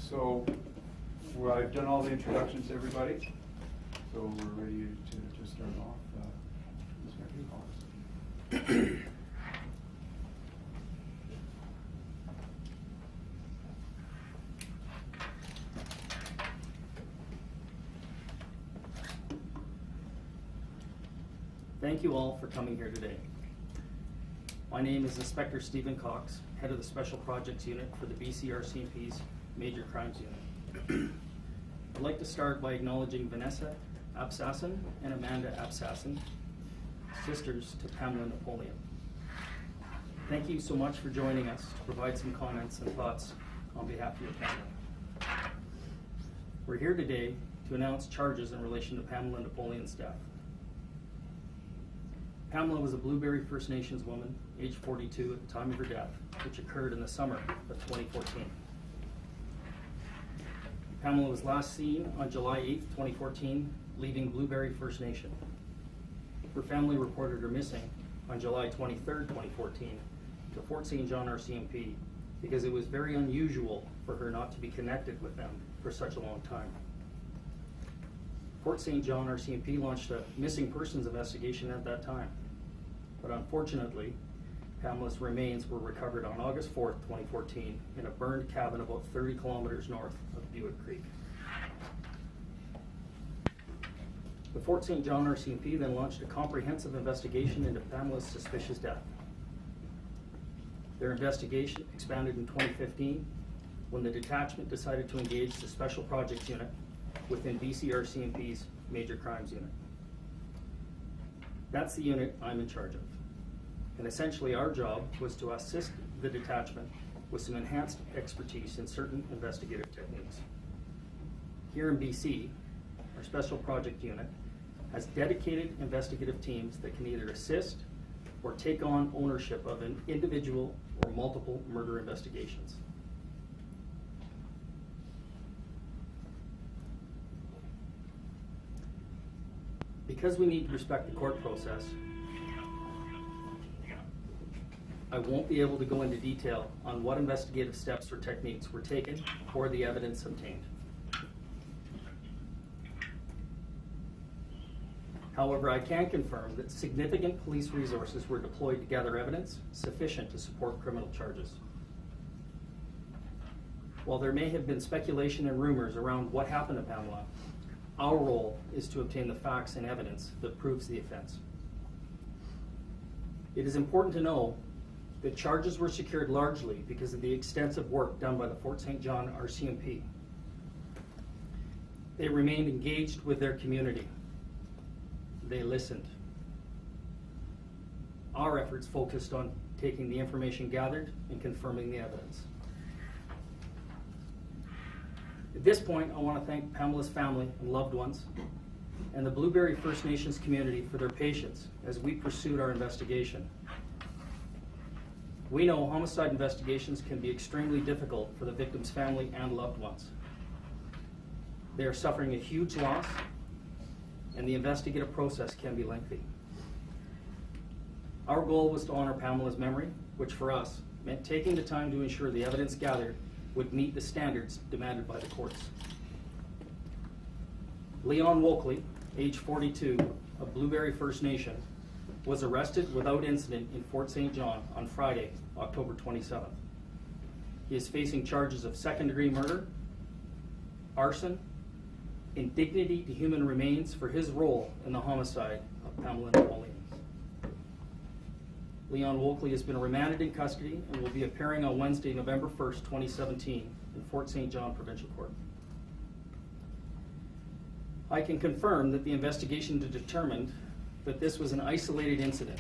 So, well, I've done all the introductions to everybody, so we're ready to start off. Ms. McIntosh. Thank you all for coming here today. My name is Inspector Stephen Cox, head of the Special Projects Unit for the BC RCMP's Major Crimes Unit. I'd like to start by acknowledging Vanessa Absassen and Amanda Absassen, sisters to Pamela Napoleon. Thank you so much for joining us to provide some comments and thoughts on behalf of your family. We're here today to announce charges in relation to Pamela Napoleon's death. Pamela was a Blueberry First Nations woman, age 42 at the time of her death, which occurred in the summer of 2014. Pamela was last seen on July 8, 2014, leaving Blueberry First Nation. Her family reported her missing on July 23, 2014, to Fort St. John RCMP because it was very unusual for her not to be connected with them for such a long time. Fort St. John RCMP launched a missing persons investigation at that time, but unfortunately, Pamela's remains were recovered on August 4th, 2014 in a burned cabin about 30 kilometers north of Buick Creek. The Fort St. John RCMP then launched a comprehensive investigation into Pamela's suspicious death. Their investigation expanded in 2015 when the detachment decided to engage the Special Projects Unit within BC RCMP's Major Crimes Unit. That's the unit I'm in charge of. And essentially our job was to assist the detachment with some enhanced expertise in certain investigative techniques. Here in BC, our Special Project Unit has dedicated investigative teams that can either assist or take on ownership of an individual or multiple murder investigations. Because we need to respect the court process, I won't be able to go into detail on what investigative steps or techniques were taken or the evidence obtained. However, I can confirm that significant police resources were deployed to gather evidence sufficient to support criminal charges. While there may have been speculation and rumors around what happened to Pamela, our role is to obtain the facts and evidence that proves the offense. It is important to know that charges were secured largely because of the extensive work done by the Fort St. John RCMP. They remained engaged with their community. They listened. Our efforts focused on taking the information gathered and confirming the evidence. At this point, I want to thank Pamela's family and loved ones and the Blueberry First Nations community for their patience as we pursued our investigation. We know homicide investigations can be extremely difficult for the victim's family and loved ones. They are suffering a huge loss, and the investigative process can be lengthy. Our goal was to honor Pamela's memory, which for us meant taking the time to ensure the evidence gathered would meet the standards demanded by the courts. Leon Wokley, age 42, of Blueberry First Nation, was arrested without incident in Fort St. John on Friday, October 27th. He is facing charges of second-degree murder, arson, indignity to human remains for his role in the homicide of Pamela Napoleon. Leon Wokley has been remanded in custody and will be appearing on Wednesday, November 1st, 2017 in Fort St. John Provincial Court. I can confirm that the investigation determined that this was an isolated incident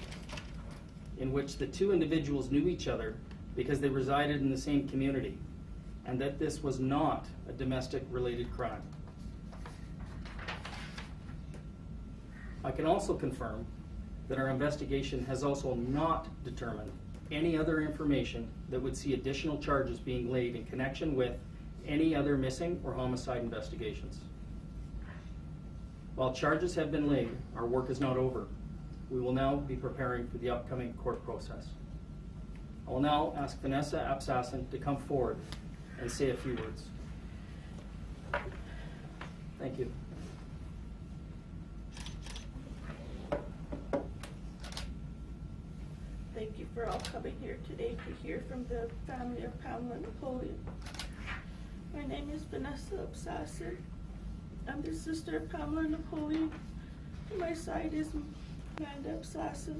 in which the two individuals knew each other because they resided in the same community, and that this was not a domestic-related crime. I can also confirm that our investigation has also not determined any other information that would see additional charges being laid in connection with any other missing or homicide investigations. While charges have been laid, our work is not over. We will now be preparing for the upcoming court process. I will now ask Vanessa Absassen to come forward and say a few words. Thank you. Thank you for all coming here today to hear from the family of Pamela Napoleon. My name is Vanessa Obsasser. I'm the sister of Pamela Napoleon. To my side is Amanda Obsasser.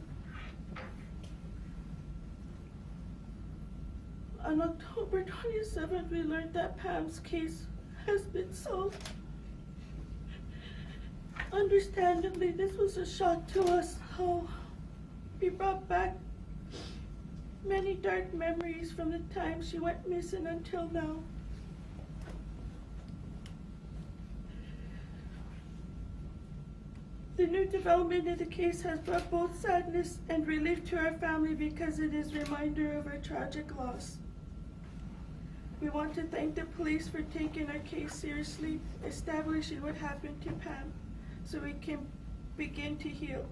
On October 27th, we learned that Pam's case has been solved. Understandably, this was a shock to us. How we brought back many dark memories from the time she went missing until now. The new development in the case has brought both sadness and relief to our family because it is a reminder of our tragic loss. We want to thank the police for taking our case seriously, establishing what happened to Pam, so we can begin to heal.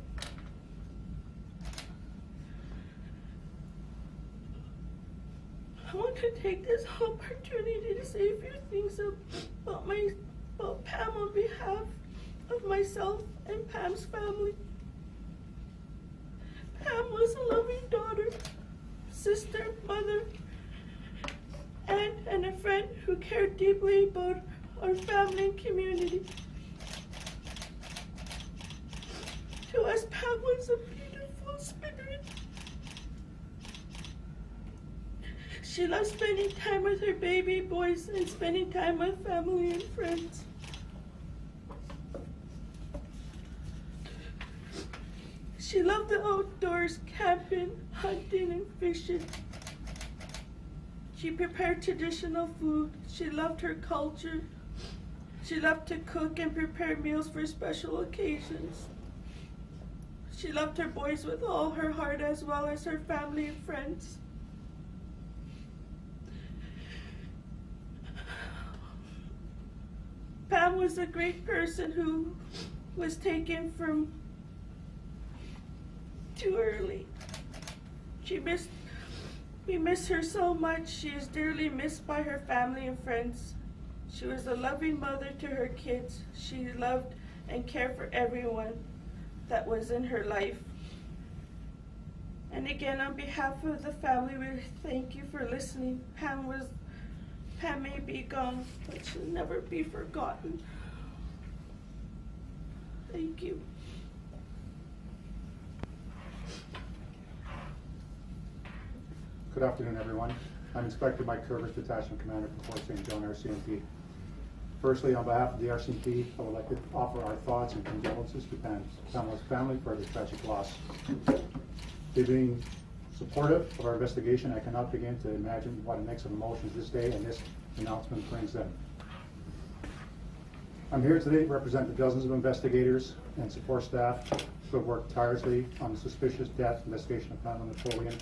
I want to take this opportunity to say a few things about Pam on behalf of myself and Pam's family. Pam was a loving daughter, sister, mother, aunt, and a friend who cared deeply about our family and community. To us, Pam was a beautiful spirit. She loved spending time with her baby boys and spending time with family and friends. She loved the outdoors, camping, hunting, and fishing. She prepared traditional food. She loved her culture. She loved to cook and prepare meals for special occasions. She loved her boys with all her heart as well as her family and friends. Pam was a great person who was taken from too early. We miss her so much. She is dearly missed by her family and friends. She was a loving mother to her kids. She loved and cared for everyone that was in her life. And again, on behalf of the family, we thank you for listening. Pam may be gone, but she'll never be forgotten. Thank you. Good afternoon, everyone. I'm Inspector Mike Curvis, Detachment Commander for Fort St. John RCMP. Firstly, on behalf of the RCMP, I would like to offer our thoughts and condolences to Pamela's family for this tragic loss. They've been supportive of our investigation. I cannot begin to imagine what a mix of emotions this day and this announcement brings them. I'm here today to represent the dozens of investigators and support staff who have worked tirelessly on the suspicious death investigation of Pamela Napoleon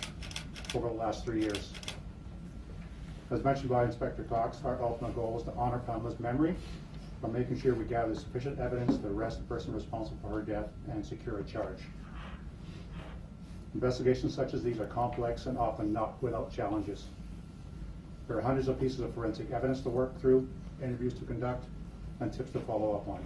over the last 3 years. As mentioned by Inspector Cox, our ultimate goal is to honor Pamela's memory by making sure we gather sufficient evidence to arrest the person responsible for her death and secure a charge. Investigations such as these are complex and often not without challenges. There are hundreds of pieces of forensic evidence to work through, interviews to conduct, and tips to follow up on.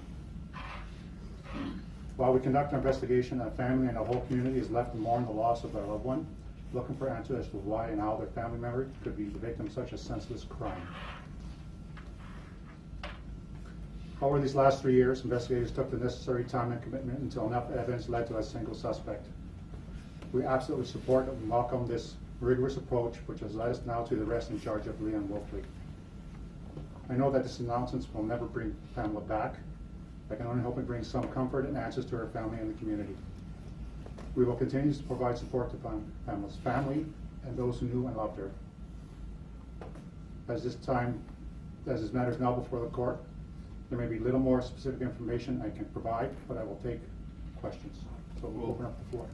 While we conduct our investigation, our family and the whole community is left to mourn the loss of their loved one, looking for answers as to why and how their family member could be the victim of such a senseless crime. Over these last 3 years, investigators took the necessary time and commitment until enough evidence led to a single suspect. We absolutely support and welcome this rigorous approach, which has led us now to the arrest and charge of Leon Wolfley. I know that this announcement will never bring Pamela back. I can only hope it brings some comfort and answers to her family and the community. We will continue to provide support to Pamela's family and those who knew and loved her. As this matter is now before the court, there may be little more specific information I can provide, but I will take questions. So we'll open up the floor.